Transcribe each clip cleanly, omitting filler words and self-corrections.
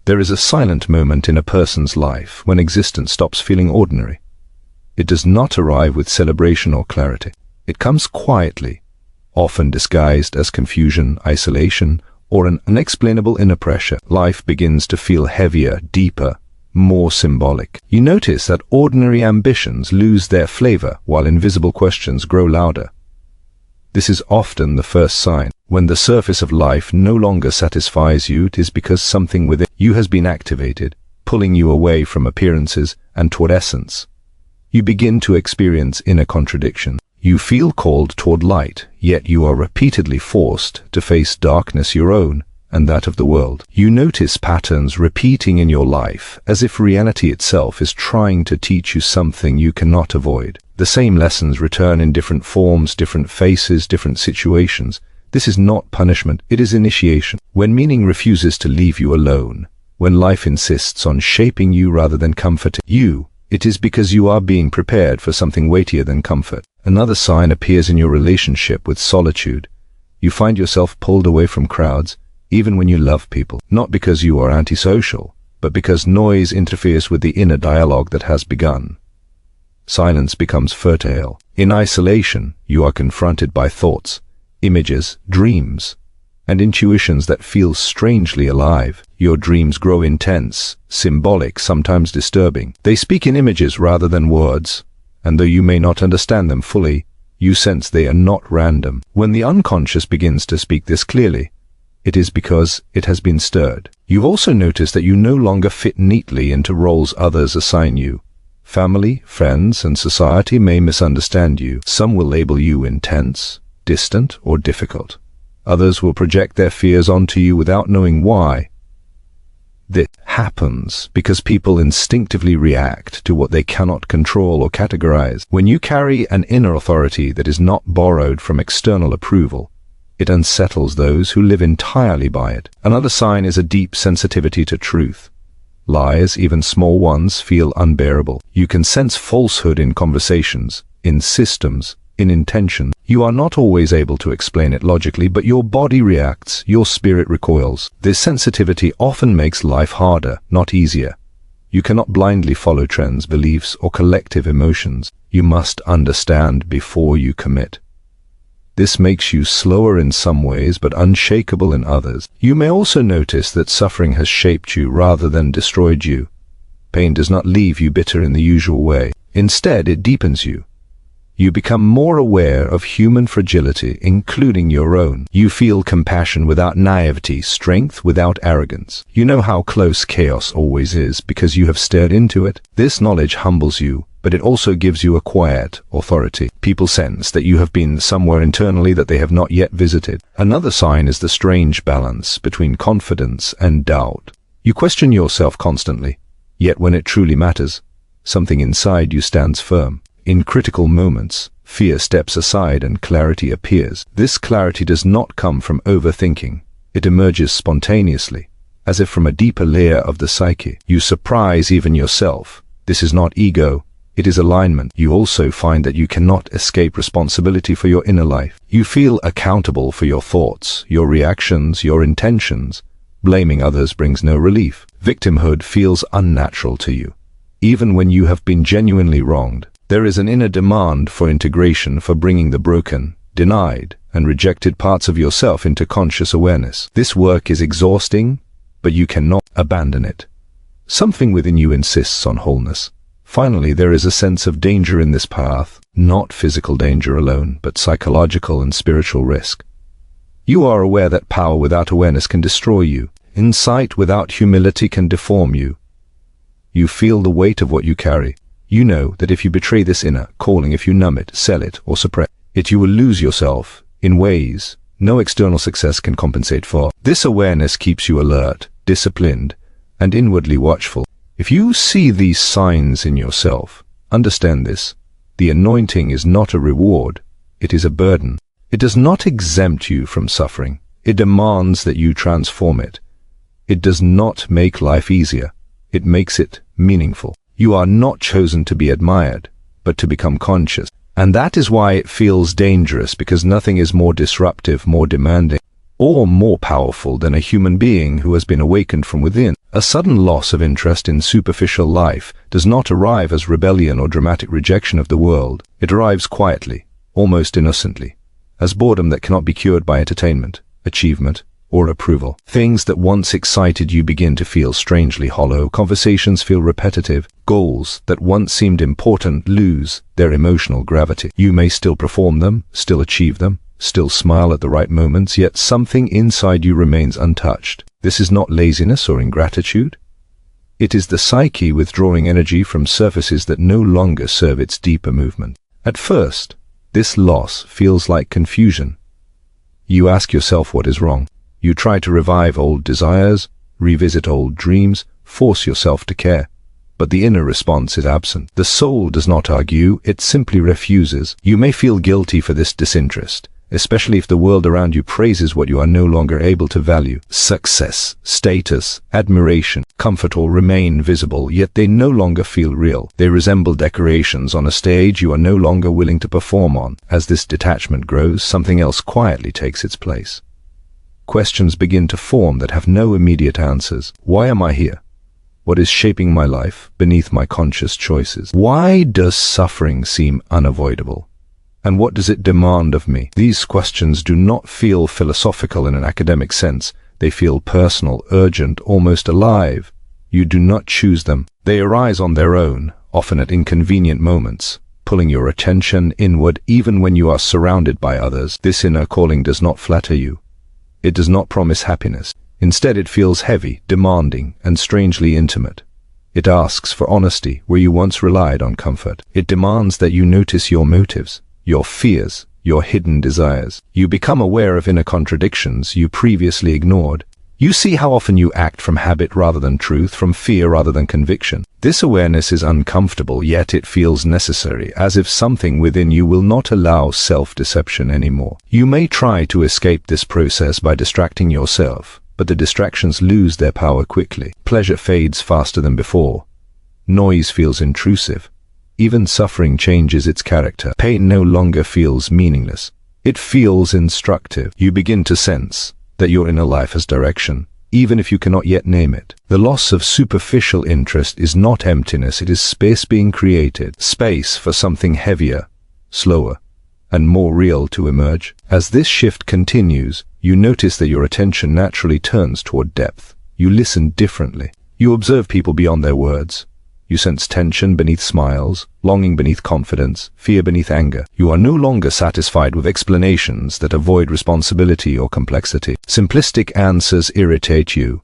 There is a silent moment in a person's life when existence stops feeling ordinary. It does not arrive with celebration or clarity. It comes quietly, often disguised as confusion, isolation, or an unexplainable inner pressure. Life begins to feel heavier, deeper, more symbolic. You notice that ordinary ambitions lose their flavor while invisible questions grow louder. This is often the first sign. When the surface of life no longer satisfies you, it is because something within you has been activated, pulling you away from appearances and toward essence. You begin to experience inner contradiction. You feel called toward light, yet you are repeatedly forced to face darkness, your own and that of the world. You notice patterns repeating in your life, as if reality itself is trying to teach you something you cannot avoid. The same lessons return in different forms, different faces, different situations. This is not punishment, it is initiation. When meaning refuses to leave you alone, when life insists on shaping you rather than comforting you, it is because you are being prepared for something weightier than comfort. Another sign appears in your relationship with solitude. You find yourself pulled away from crowds, even when you love people, not because you are antisocial, but because noise interferes with the inner dialogue that has begun. Silence becomes fertile. In isolation, you are confronted by thoughts, images, dreams, and intuitions that feel strangely alive. Your dreams grow intense, symbolic, sometimes disturbing. They speak in images rather than words, and though you may not understand them fully, you sense they are not random. When the unconscious begins to speak this clearly, it is because it has been stirred. You also notice that you no longer fit neatly into roles others assign you. Family, friends, and society may misunderstand you. Some will label you intense, distant, or difficult. Others will project their fears onto you without knowing why. This happens because people instinctively react to what they cannot control or categorize. When you carry an inner authority that is not borrowed from external approval, it unsettles those who live entirely by it. Another sign is a deep sensitivity to truth. Lies, even small ones, feel unbearable. You can sense falsehood in conversations, in systems, in intention. You are not always able to explain it logically, but your body reacts, your spirit recoils. This sensitivity often makes life harder, not easier. You cannot blindly follow trends, beliefs, or collective emotions. You must understand before you commit. This makes you slower in some ways, but unshakable in others. You may also notice that suffering has shaped you rather than destroyed you. Pain does not leave you bitter in the usual way. Instead, it deepens you. You become more aware of human fragility, including your own. You feel compassion without naivety, strength without arrogance. You know how close chaos always is because you have stared into it. This knowledge humbles you, but it also gives you a quiet authority. People sense that you have been somewhere internally that they have not yet visited. Another sign is the strange balance between confidence and doubt. You question yourself constantly, yet when it truly matters, something inside you stands firm. In critical moments, fear steps aside and clarity appears. This clarity does not come from overthinking. It emerges spontaneously, as if from a deeper layer of the psyche. You surprise even yourself. This is not ego, it is alignment. You also find that you cannot escape responsibility for your inner life. You feel accountable for your thoughts, your reactions, your intentions. Blaming others brings no relief. Victimhood feels unnatural to you, even when you have been genuinely wronged. There is an inner demand for integration, for bringing the broken, denied, and rejected parts of yourself into conscious awareness. This work is exhausting, but you cannot abandon it. Something within you insists on wholeness. Finally, there is a sense of danger in this path, not physical danger alone, but psychological and spiritual risk. You are aware that power without awareness can destroy you. Insight without humility can deform you. You feel the weight of what you carry. You know that if you betray this inner calling, if you numb it, sell it, or suppress it, you will lose yourself in ways no external success can compensate for. This awareness keeps you alert, disciplined, and inwardly watchful. If you see these signs in yourself, understand this. The anointing is not a reward, it is a burden. It does not exempt you from suffering. It demands that you transform it. It does not make life easier. It makes it meaningful. You are not chosen to be admired, but to become conscious. And that is why it feels dangerous, because nothing is more disruptive, more demanding, or more powerful than a human being who has been awakened from within. A sudden loss of interest in superficial life does not arrive as rebellion or dramatic rejection of the world. It arrives quietly, almost innocently, as boredom that cannot be cured by entertainment, achievement, or approval. Things that once excited you begin to feel strangely hollow. Conversations feel repetitive. Goals that once seemed important lose their emotional gravity. You may still perform them, still achieve them, still smile at the right moments, yet something inside you remains untouched. This is not laziness or ingratitude. It is the psyche withdrawing energy from surfaces that no longer serve its deeper movement. At first, this loss feels like confusion. You ask yourself what is wrong. You try to revive old desires, revisit old dreams, force yourself to care. But the inner response is absent. The soul does not argue, it simply refuses. You may feel guilty for this disinterest, especially if the world around you praises what you are no longer able to value. Success, status, admiration, comfort all remain visible, yet they no longer feel real. They resemble decorations on a stage you are no longer willing to perform on. As this detachment grows, something else quietly takes its place. Questions begin to form that have no immediate answers. Why am I here? What is shaping my life beneath my conscious choices? Why does suffering seem unavoidable? And what does it demand of me? These questions do not feel philosophical in an academic sense. They feel personal, urgent, almost alive. You do not choose them. They arise on their own, often at inconvenient moments, pulling your attention inward even when you are surrounded by others. This inner calling does not flatter you. It does not promise happiness. Instead, it feels heavy, demanding, and strangely intimate. It asks for honesty where you once relied on comfort. It demands that you notice your motives, your fears, your hidden desires. You become aware of inner contradictions you previously ignored. You see how often you act from habit rather than truth, from fear rather than conviction. This awareness is uncomfortable, yet it feels necessary, as if something within you will not allow self-deception anymore. You may try to escape this process by distracting yourself, but the distractions lose their power quickly. Pleasure fades faster than before. Noise feels intrusive. Even suffering changes its character. Pain no longer feels meaningless. It feels instructive. You begin to sense that your inner life has direction, even if you cannot yet name it. The loss of superficial interest is not emptiness, it is space being created. Space for something heavier, slower, and more real to emerge. As this shift continues, you notice that your attention naturally turns toward depth. You listen differently. You observe people beyond their words. You sense tension beneath smiles, longing beneath confidence, fear beneath anger. You are no longer satisfied with explanations that avoid responsibility or complexity. Simplistic answers irritate you.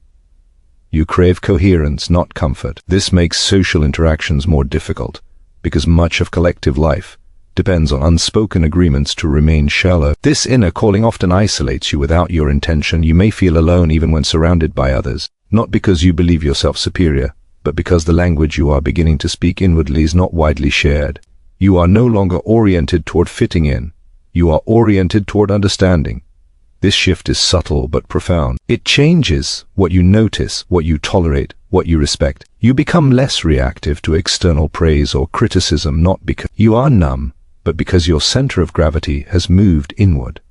You crave coherence, not comfort. This makes social interactions more difficult, because much of collective life depends on unspoken agreements to remain shallow. This inner calling often isolates you without your intention. You may feel alone even when surrounded by others, not because you believe yourself superior, but because the language you are beginning to speak inwardly is not widely shared. You are no longer oriented toward fitting in. You are oriented toward understanding. This shift is subtle but profound. It changes what you notice, what you tolerate, what you respect. You become less reactive to external praise or criticism, not because you are numb, but because your center of gravity has moved inward.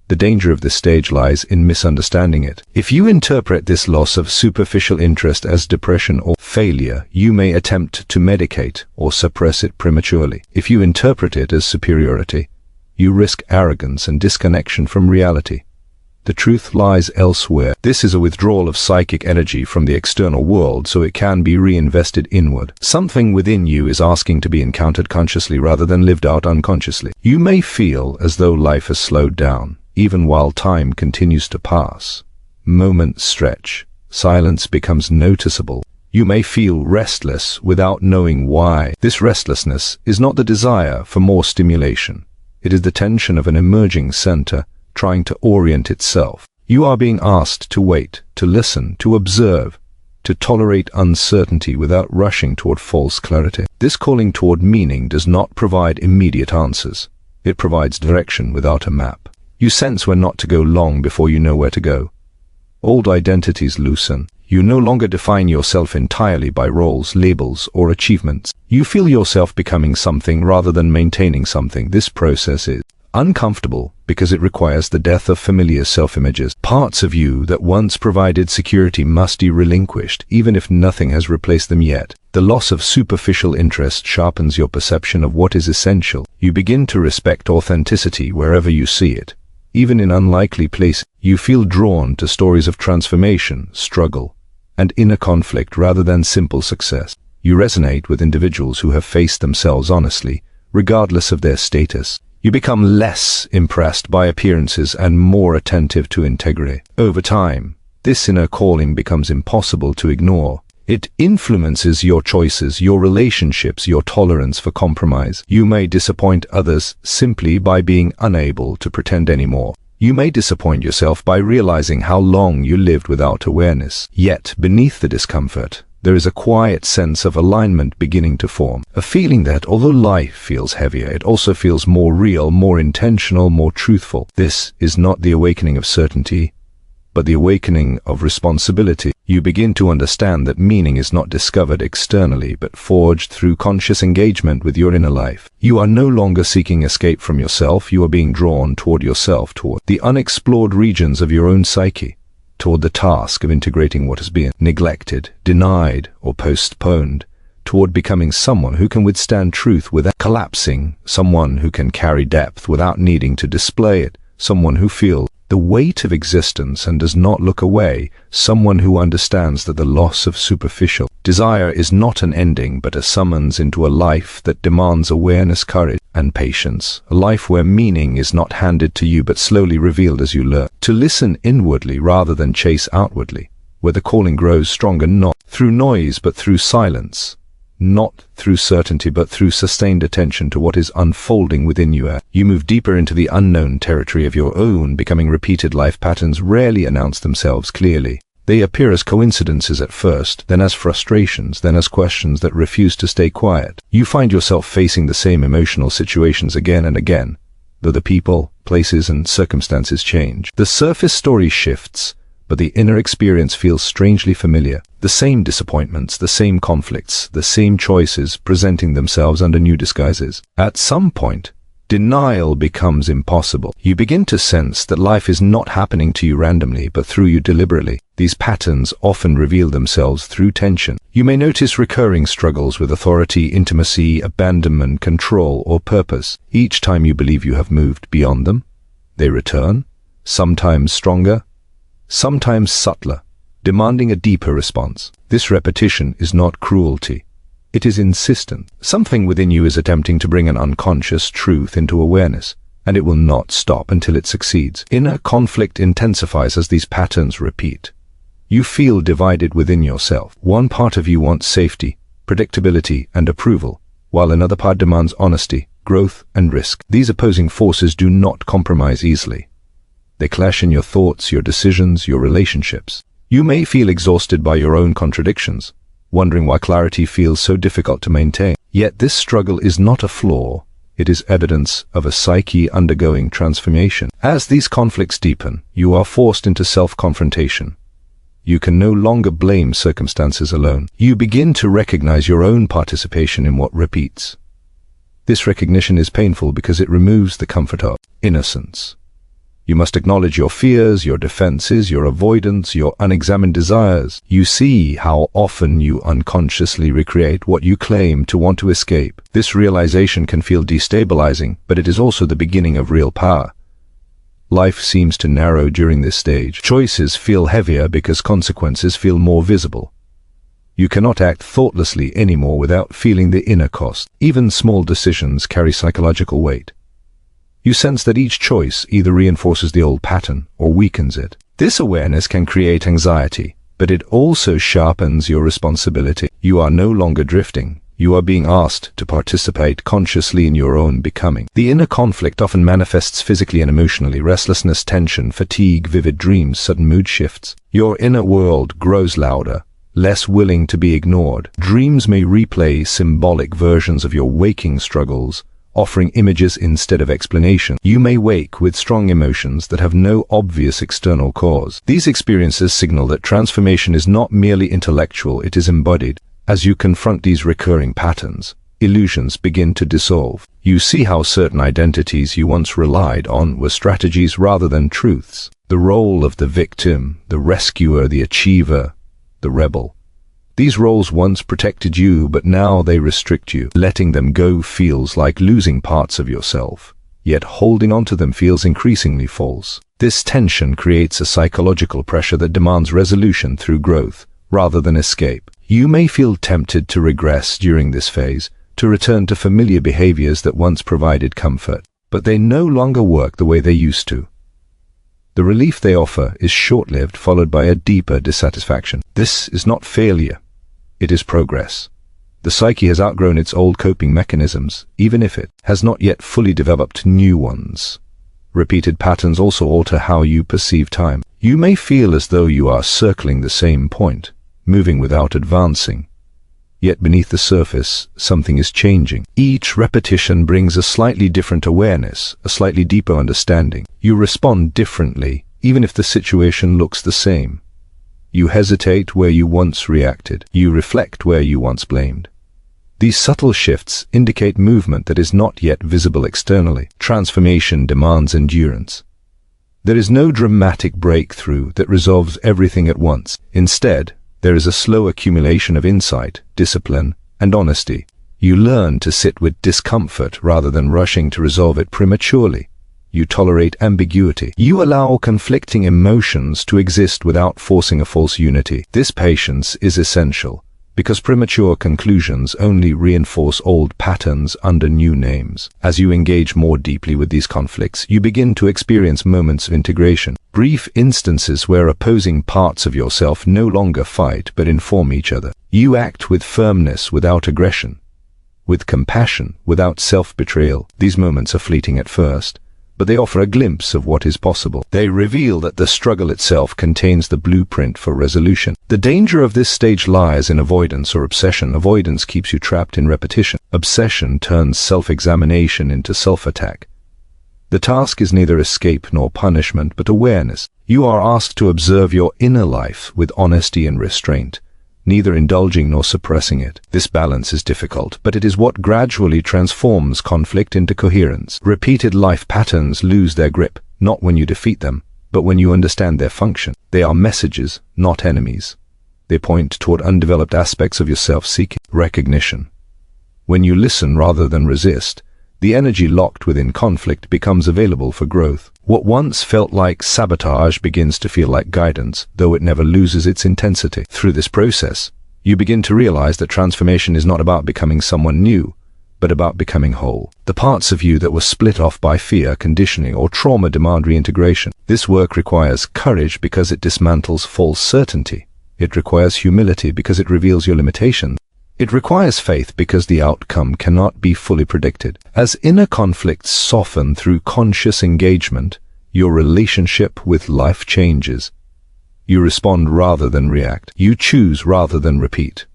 The danger of this stage lies in misunderstanding it. If you interpret this loss of superficial interest as depression or failure, you may attempt to medicate or suppress it prematurely. If you interpret it as superiority, you risk arrogance and disconnection from reality. The truth lies elsewhere. This is a withdrawal of psychic energy from the external world so it can be reinvested inward. Something within you is asking to be encountered consciously rather than lived out unconsciously. You may feel as though life has slowed down, even while time continues to pass. Moments stretch. Silence becomes noticeable. You may feel restless without knowing why. This restlessness is not the desire for more stimulation. It is the tension of an emerging center trying to orient itself. You are being asked to wait, to listen, to observe, to tolerate uncertainty without rushing toward false clarity. This calling toward meaning does not provide immediate answers. It provides direction without a map. You sense where not to go long before you know where to go. Old identities loosen. You no longer define yourself entirely by roles, labels, or achievements. You feel yourself becoming something rather than maintaining something. This process is Uncomfortable because it requires the death of familiar self-images. Parts of you that once provided security must be relinquished, even if nothing has replaced them yet. The loss of superficial interest sharpens your perception of what is essential. You begin to respect authenticity wherever you see it. Even in unlikely places, you feel drawn to stories of transformation, struggle, and inner conflict rather than simple success. You resonate with individuals who have faced themselves honestly, regardless of their status. You become less impressed by appearances and more attentive to integrity. Over time, this inner calling becomes impossible to ignore. It influences your choices, your relationships, your tolerance for compromise. You may disappoint others simply by being unable to pretend anymore. You may disappoint yourself by realizing how long you lived without awareness. Yet, beneath the discomfort, there is a quiet sense of alignment beginning to form. A feeling that, although life feels heavier, it also feels more real, more intentional, more truthful. This is not the awakening of certainty, but the awakening of responsibility. You begin to understand that meaning is not discovered externally, but forged through conscious engagement with your inner life. You are no longer seeking escape from yourself, you are being drawn toward yourself, toward the unexplored regions of your own psyche, toward the task of integrating what has been neglected, denied, or postponed, toward becoming someone who can withstand truth without collapsing, someone who can carry depth without needing to display it, someone who feels the weight of existence and does not look away, someone who understands that the loss of superficial desire is not an ending but a summons into a life that demands awareness, courage, and patience, a life where meaning is not handed to you but slowly revealed as you learn to listen inwardly rather than chase outwardly, where the calling grows stronger not through noise but through silence, not through certainty but through sustained attention to what is unfolding within you. You move deeper into the unknown territory of your own, becoming repeated life patterns rarely announce themselves clearly. They appear as coincidences at first, then as frustrations, then as questions that refuse to stay quiet. You find yourself facing the same emotional situations again and again, though the people, places, and circumstances change. The surface story shifts, but the inner experience feels strangely familiar. The same disappointments, the same conflicts, the same choices presenting themselves under new disguises. At some point, denial becomes impossible. You begin to sense that life is not happening to you randomly, but through you deliberately. These patterns often reveal themselves through tension. You may notice recurring struggles with authority, intimacy, abandonment, control, or purpose. Each time you believe you have moved beyond them, they return, sometimes stronger, sometimes subtler, demanding a deeper response. This repetition is not cruelty. It is insistent. Something within you is attempting to bring an unconscious truth into awareness, and it will not stop until it succeeds. Inner conflict intensifies as these patterns repeat. You feel divided within yourself. One part of you wants safety, predictability, and approval, while another part demands honesty, growth, and risk. These opposing forces do not compromise easily. They clash in your thoughts, your decisions, your relationships. You may feel exhausted by your own contradictions, wondering why clarity feels so difficult to maintain. Yet this struggle is not a flaw. It is evidence of a psyche undergoing transformation. As these conflicts deepen, you are forced into self-confrontation. You can no longer blame circumstances alone. You begin to recognize your own participation in what repeats. This recognition is painful because it removes the comfort of innocence. You must acknowledge your fears, your defenses, your avoidance, your unexamined desires. You see how often you unconsciously recreate what you claim to want to escape. This realization can feel destabilizing, but it is also the beginning of real power. Life seems to narrow during this stage. Choices feel heavier because consequences feel more visible. You cannot act thoughtlessly anymore without feeling the inner cost. Even small decisions carry psychological weight. You sense that each choice either reinforces the old pattern or weakens it. This awareness can create anxiety, but it also sharpens your responsibility. You are no longer drifting. You are being asked to participate consciously in your own becoming. The inner conflict often manifests physically and emotionally: restlessness, tension, fatigue, vivid dreams, sudden mood shifts. Your inner world grows louder, less willing to be ignored. Dreams may replay symbolic versions of your waking struggles, offering images instead of explanation. You may wake with strong emotions that have no obvious external cause. These experiences signal that transformation is not merely intellectual, it is embodied. As you confront these recurring patterns, illusions begin to dissolve. You see how certain identities you once relied on were strategies rather than truths. The role of the victim, the rescuer, the achiever, the rebel. These roles once protected you, but now they restrict you. Letting them go feels like losing parts of yourself, yet holding onto them feels increasingly false. This tension creates a psychological pressure that demands resolution through growth, rather than escape. You may feel tempted to regress during this phase, to return to familiar behaviors that once provided comfort, but they no longer work the way they used to. The relief they offer is short-lived, followed by a deeper dissatisfaction. This is not failure. It is progress. The psyche has outgrown its old coping mechanisms, even if it has not yet fully developed new ones. Repeated patterns also alter how you perceive time. You may feel as though you are circling the same point, moving without advancing. Yet beneath the surface, something is changing. Each repetition brings a slightly different awareness, a slightly deeper understanding. You respond differently, even if the situation looks the same. You hesitate where you once reacted. You reflect where you once blamed. These subtle shifts indicate movement that is not yet visible externally. Transformation demands endurance. There is no dramatic breakthrough that resolves everything at once. Instead, there is a slow accumulation of insight, discipline, and honesty. You learn to sit with discomfort rather than rushing to resolve it prematurely. You tolerate ambiguity. You allow conflicting emotions to exist without forcing a false unity. This patience is essential, because premature conclusions only reinforce old patterns under new names. As you engage more deeply with these conflicts, you begin to experience moments of integration, brief instances where opposing parts of yourself no longer fight but inform each other. You act with firmness without aggression, with compassion without self-betrayal. These moments are fleeting at first, but they offer a glimpse of what is possible. They reveal that the struggle itself contains the blueprint for resolution. The danger of this stage lies in avoidance or obsession. Avoidance keeps you trapped in repetition. Obsession turns self-examination into self-attack. The task is neither escape nor punishment, but awareness. You are asked to observe your inner life with honesty and restraint, neither indulging nor suppressing it. This balance is difficult, but it is what gradually transforms conflict into coherence. Repeated life patterns lose their grip, not when you defeat them, but when you understand their function. They are messages, not enemies. They point toward undeveloped aspects of yourself seeking recognition. When you listen rather than resist, the energy locked within conflict becomes available for growth. What once felt like sabotage begins to feel like guidance, though it never loses its intensity. Through this process, you begin to realize that transformation is not about becoming someone new, but about becoming whole. The parts of you that were split off by fear, conditioning, or trauma demand reintegration. This work requires courage because it dismantles false certainty. It requires humility because it reveals your limitations. It requires faith because the outcome cannot be fully predicted. As inner conflicts soften through conscious engagement, your relationship with life changes. You respond rather than react. You choose rather than repeat.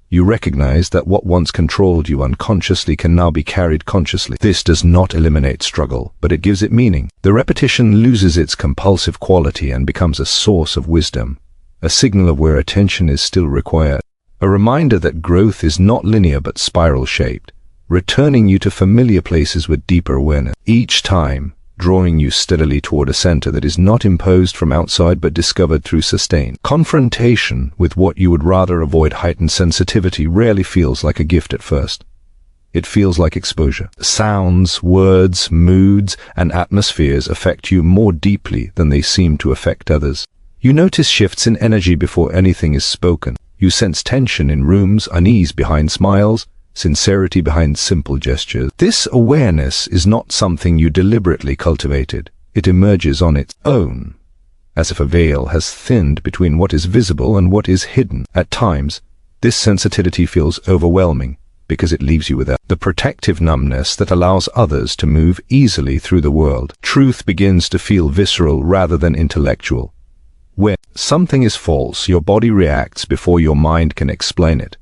You recognize that what once controlled you unconsciously can now be carried consciously. This does not eliminate struggle, but it gives it meaning. The repetition loses its compulsive quality and becomes a source of wisdom, a signal of where attention is still required. A reminder that growth is not linear but spiral-shaped, returning you to familiar places with deeper awareness. Each time, drawing you steadily toward a center that is not imposed from outside but discovered through sustained confrontation with what you would rather avoid. Heightened sensitivity rarely feels like a gift at first. It feels like exposure. Sounds, words, moods, and atmospheres affect you more deeply than they seem to affect others. You notice shifts in energy before anything is spoken. You sense tension in rooms, unease behind smiles, sincerity behind simple gestures. This awareness is not something you deliberately cultivated. It emerges on its own, as if a veil has thinned between what is visible and what is hidden. At times, this sensitivity feels overwhelming because it leaves you without the protective numbness that allows others to move easily through the world. Truth begins to feel visceral rather than intellectual. When something is false, your body reacts before your mind can explain it.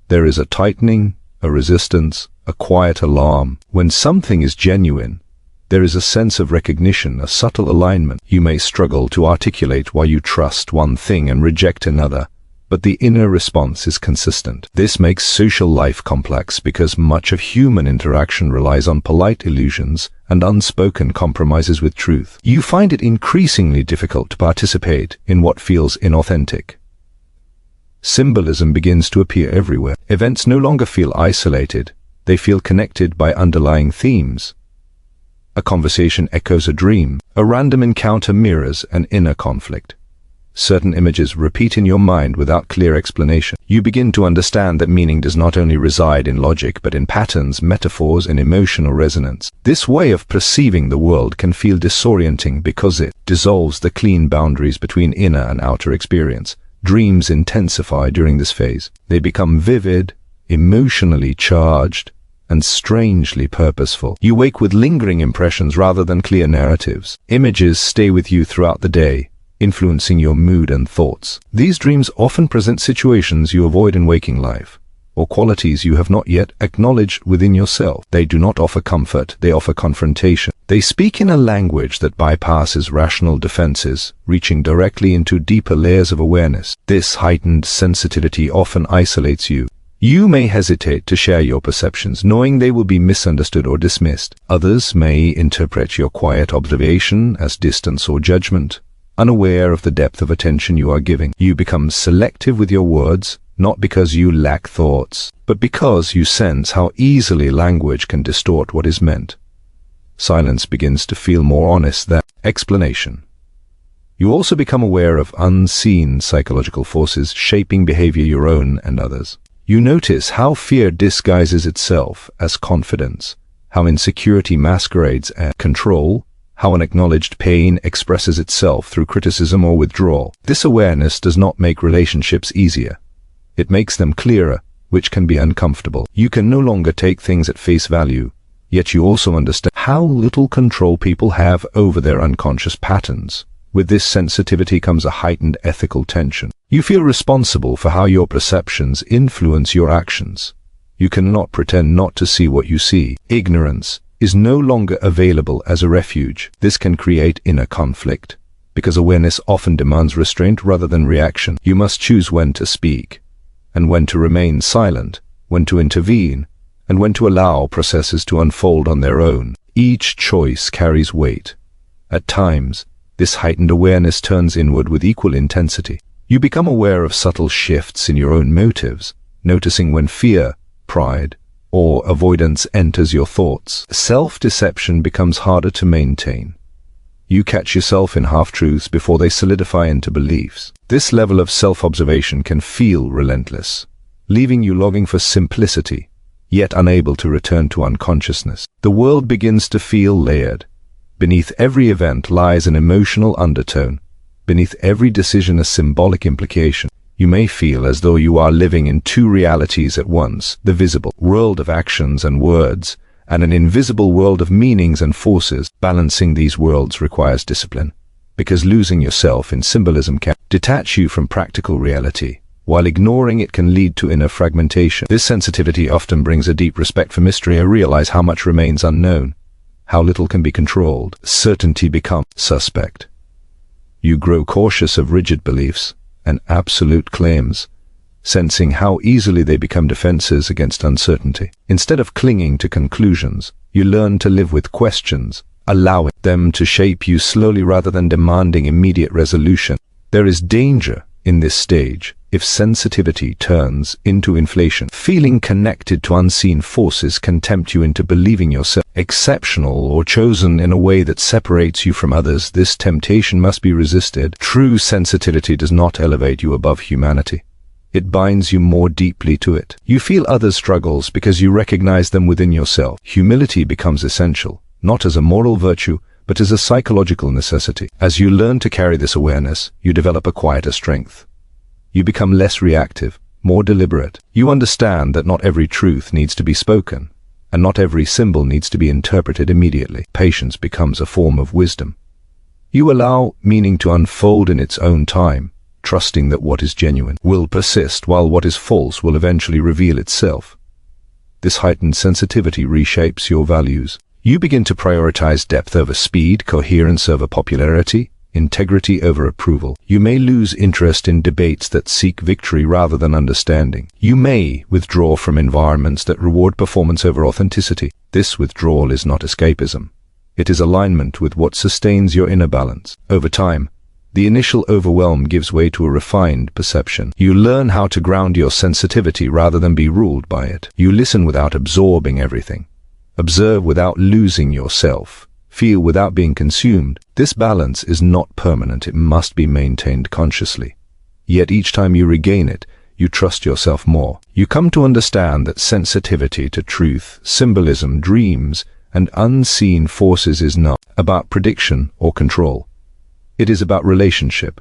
There is a tightening, a resistance, a quiet alarm. When something is genuine, there is a sense of recognition, a subtle alignment. You may struggle to articulate why you trust one thing and reject another, but the inner response is consistent. This makes social life complex because much of human interaction relies on polite illusions and unspoken compromises with truth. You find it increasingly difficult to participate in what feels inauthentic. Symbolism begins to appear everywhere. Events no longer feel isolated, they feel connected by underlying themes. A conversation echoes a dream, a random encounter mirrors an inner conflict. Certain images repeat in your mind without clear explanation. You begin to understand that meaning does not only reside in logic but in patterns, metaphors, and emotional resonance. This way of perceiving the world can feel disorienting because it dissolves the clean boundaries between inner and outer experience. Dreams intensify during this phase. They become vivid, emotionally charged, and strangely purposeful. You wake with lingering impressions rather than clear narratives. Images stay with you throughout the day, influencing your mood and thoughts. These dreams often present situations you avoid in waking life, or qualities you have not yet acknowledged within yourself. They do not offer comfort, they offer confrontation. They speak in a language that bypasses rational defenses, reaching directly into deeper layers of awareness. This heightened sensitivity often isolates you. You may hesitate to share your perceptions, knowing they will be misunderstood or dismissed. Others may interpret your quiet observation as distance or judgment, unaware of the depth of attention you are giving. You become selective with your words, not because you lack thoughts, but because you sense how easily language can distort what is meant. Silence begins to feel more honest than explanation. You also become aware of unseen psychological forces shaping behavior, your own and others. You notice how fear disguises itself as confidence, how insecurity masquerades as control, how unacknowledged pain expresses itself through criticism or withdrawal. This awareness does not make relationships easier. It makes them clearer, which can be uncomfortable. You can no longer take things at face value, yet you also understand how little control people have over their unconscious patterns. With this sensitivity comes a heightened ethical tension. You feel responsible for how your perceptions influence your actions. You cannot pretend not to see what you see. Ignorance is no longer available as a refuge. This can create inner conflict, because awareness often demands restraint rather than reaction. You must choose when to speak, and when to remain silent, when to intervene, and when to allow processes to unfold on their own. Each choice carries weight. At times, this heightened awareness turns inward with equal intensity. You become aware of subtle shifts in your own motives, noticing when fear, pride, or avoidance enters your thoughts. Self-deception becomes harder to maintain. You catch yourself in half-truths before they solidify into beliefs. This level of self-observation can feel relentless, leaving you longing for simplicity, yet unable to return to unconsciousness. The world begins to feel layered. Beneath every event lies an emotional undertone. Beneath every decision a symbolic implication. You may feel as though you are living in two realities at once, the visible world of actions and words, and an invisible world of meanings and forces. Balancing these worlds requires discipline, because losing yourself in symbolism can detach you from practical reality, while ignoring it can lead to inner fragmentation. This sensitivity often brings a deep respect for mystery. I realize how much remains unknown, how little can be controlled. Certainty becomes suspect. You grow cautious of rigid beliefs and absolute claims, sensing how easily they become defenses against uncertainty. Instead of clinging to conclusions, you learn to live with questions, allowing them to shape you slowly rather than demanding immediate resolution. There is danger in this stage if sensitivity turns into inflation. Feeling connected to unseen forces can tempt you into believing yourself exceptional or chosen in a way that separates you from others. This temptation must be resisted. True sensitivity does not elevate you above humanity. It binds you more deeply to it. You feel others' struggles because you recognize them within yourself. Humility becomes essential, not as a moral virtue, but as a psychological necessity. As you learn to carry this awareness, you develop a quieter strength. You become less reactive, more deliberate. You understand that not every truth needs to be spoken, and not every symbol needs to be interpreted immediately. Patience becomes a form of wisdom. You allow meaning to unfold in its own time, trusting that what is genuine will persist while what is false will eventually reveal itself. This heightened sensitivity reshapes your values. You begin to prioritize depth over speed, coherence over popularity, integrity over approval. You may lose interest in debates that seek victory rather than understanding. You may withdraw from environments that reward performance over authenticity. This withdrawal is not escapism. It is alignment with what sustains your inner balance. Over time, the initial overwhelm gives way to a refined perception. You learn how to ground your sensitivity rather than be ruled by it. You listen without absorbing everything. Observe without losing yourself. Feel without being consumed. This balance is not permanent. It must be maintained consciously. Yet each time you regain it, you trust yourself more. You come to understand that sensitivity to truth, symbolism, dreams, and unseen forces is not about prediction or control. It is about relationship.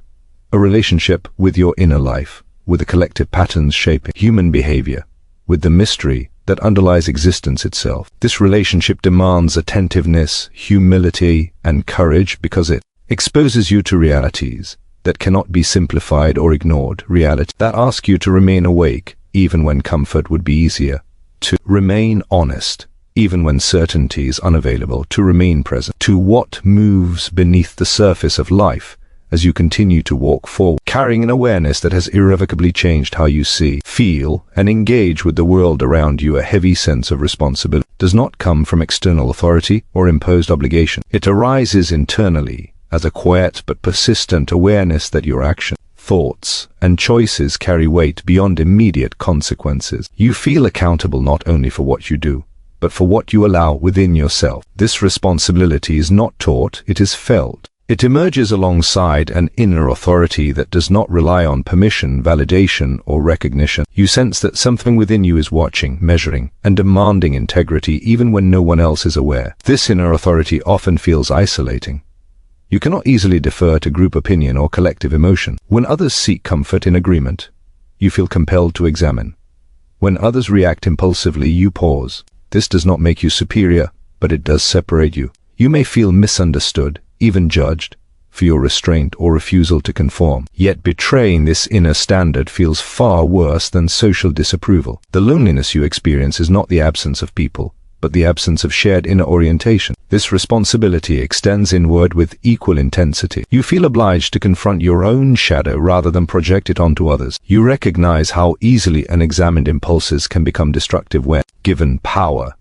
A relationship with your inner life, with the collective patterns shaping human behavior, with the mystery that underlies existence itself. This relationship demands attentiveness, humility, and courage because it exposes you to realities that cannot be simplified or ignored, realities that ask you to remain awake even when comfort would be easier, to remain honest even when certainty is unavailable, to remain present to what moves beneath the surface of life as you continue to walk forward, carrying an awareness that has irrevocably changed how you see, feel, and engage with the world around you. A heavy sense of responsibility does not come from external authority or imposed obligation. It arises internally as a quiet but persistent awareness that your actions, thoughts, and choices carry weight beyond immediate consequences. You feel accountable not only for what you do, but for what you allow within yourself. This responsibility is not taught, it is felt. It emerges alongside an inner authority that does not rely on permission, validation, or recognition. You sense that something within you is watching, measuring, and demanding integrity even when no one else is aware. This inner authority often feels isolating. You cannot easily defer to group opinion or collective emotion. When others seek comfort in agreement, you feel compelled to examine. When others react impulsively, you pause. This does not make you superior, but it does separate you. You may feel misunderstood, even judged, for your restraint or refusal to conform. Yet betraying this inner standard feels far worse than social disapproval. The loneliness you experience is not the absence of people, but the absence of shared inner orientation. This responsibility extends inward with equal intensity. You feel obliged to confront your own shadow rather than project it onto others. You recognize how easily unexamined impulses can become destructive when given power.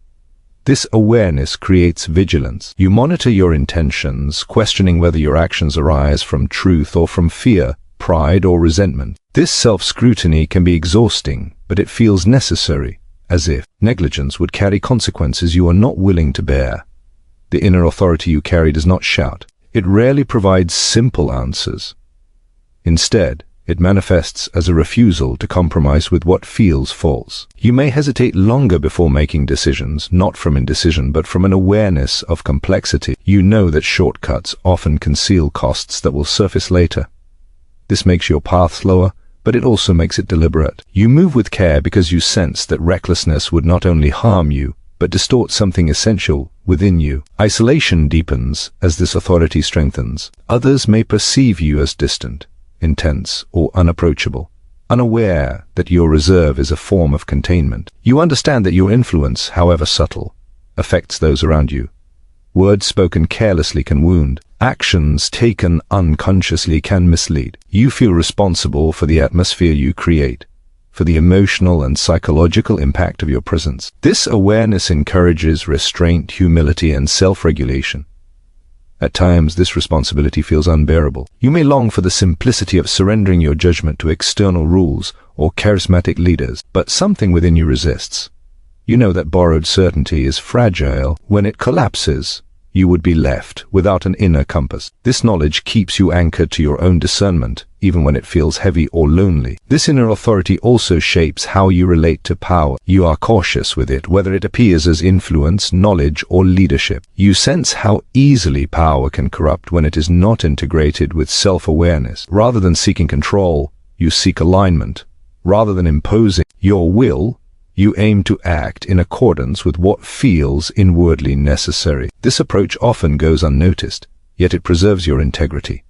This awareness creates vigilance. You monitor your intentions, questioning whether your actions arise from truth or from fear, pride, or resentment. This self-scrutiny can be exhausting, but it feels necessary, as if negligence would carry consequences you are not willing to bear. The inner authority you carry does not shout. It rarely provides simple answers. Instead, it manifests as a refusal to compromise with what feels false. You may hesitate longer before making decisions, not from indecision but from an awareness of complexity. You know that shortcuts often conceal costs that will surface later. This makes your path slower, but it also makes it deliberate. You move with care because you sense that recklessness would not only harm you, but distort something essential within you. Isolation deepens as this authority strengthens. Others may perceive you as distant, intense, or unapproachable, unaware that your reserve is a form of containment. You understand that your influence, however subtle, affects those around you. Words spoken carelessly can wound. Actions taken unconsciously can mislead. You feel responsible for the atmosphere you create, for the emotional and psychological impact of your presence. This awareness encourages restraint, humility, and self-regulation. At times, this responsibility feels unbearable. You may long for the simplicity of surrendering your judgment to external rules or charismatic leaders, but something within you resists. You know that borrowed certainty is fragile. When it collapses, you would be left without an inner compass. This knowledge keeps you anchored to your own discernment, even when it feels heavy or lonely. This inner authority also shapes how you relate to power. You are cautious with it, whether it appears as influence, knowledge, or leadership. You sense how easily power can corrupt when it is not integrated with self-awareness. Rather than seeking control, you seek alignment. Rather than imposing your will, you aim to act in accordance with what feels inwardly necessary. This approach often goes unnoticed, yet it preserves your integrity.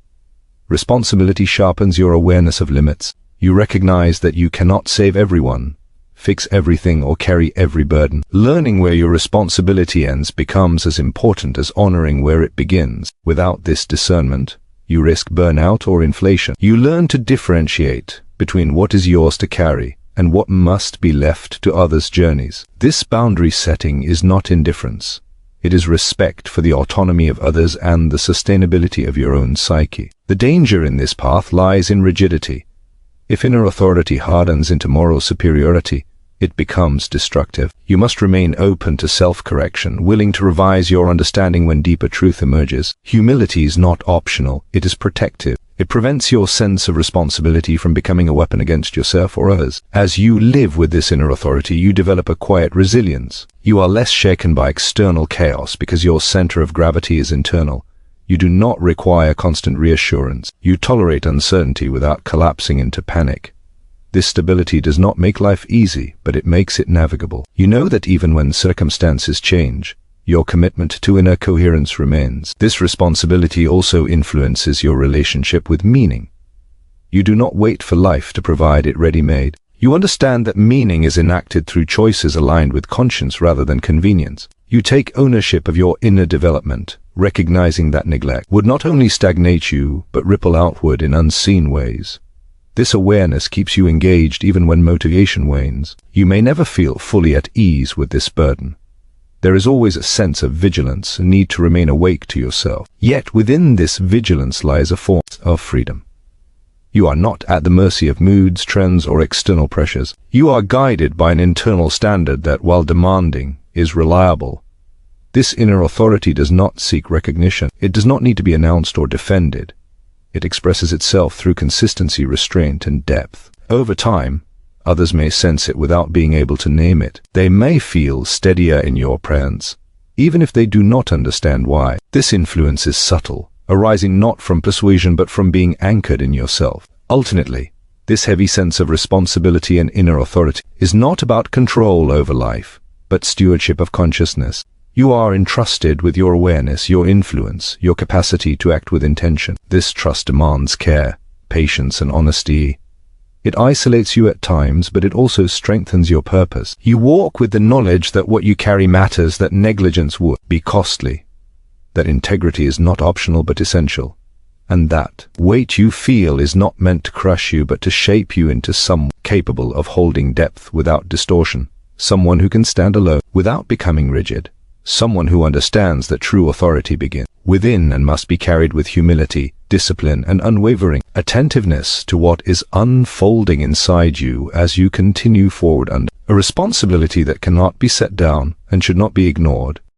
Responsibility sharpens your awareness of limits. You recognize that you cannot save everyone, fix everything, or carry every burden. Learning where your responsibility ends becomes as important as honoring where it begins. Without this discernment, you risk burnout or inflation. You learn to differentiate between what is yours to carry and what must be left to others' journeys. This boundary setting is not indifference. It is respect for the autonomy of others and the sustainability of your own psyche. The danger in this path lies in rigidity. If inner authority hardens into moral superiority, it becomes destructive. You must remain open to self-correction, willing to revise your understanding when deeper truth emerges. Humility is not optional, it is protective. It prevents your sense of responsibility from becoming a weapon against yourself or others. As you live with this inner authority, you develop a quiet resilience. You are less shaken by external chaos because your center of gravity is internal. You do not require constant reassurance. You tolerate uncertainty without collapsing into panic. This stability does not make life easy, but it makes it navigable. You know that even when circumstances change, your commitment to inner coherence remains. This responsibility also influences your relationship with meaning. You do not wait for life to provide it ready-made. You understand that meaning is enacted through choices aligned with conscience rather than convenience. You take ownership of your inner development, recognizing that neglect would not only stagnate you, but ripple outward in unseen ways. This awareness keeps you engaged even when motivation wanes. You may never feel fully at ease with this burden. There is always a sense of vigilance, a need to remain awake to yourself. Yet within this vigilance lies a form of freedom. You are not at the mercy of moods, trends, or external pressures. You are guided by an internal standard that, while demanding, is reliable. This inner authority does not seek recognition. It does not need to be announced or defended. It expresses itself through consistency, restraint, and depth. Over time, others may sense it without being able to name it. They may feel steadier in your presence, even if they do not understand why. This influence is subtle, arising not from persuasion but from being anchored in yourself. Ultimately, this heavy sense of responsibility and inner authority is not about control over life, but stewardship of consciousness. You are entrusted with your awareness, your influence, your capacity to act with intention. This trust demands care, patience, and honesty. It isolates you at times, but it also strengthens your purpose. You walk with the knowledge that what you carry matters, that negligence would be costly, that integrity is not optional but essential, and that weight you feel is not meant to crush you but to shape you into someone capable of holding depth without distortion, someone who can stand alone without becoming rigid, someone who understands that true authority begins within and must be carried with humility, discipline, and unwavering attentiveness to what is unfolding inside you as you continue forward under a responsibility that cannot be set down and should not be ignored.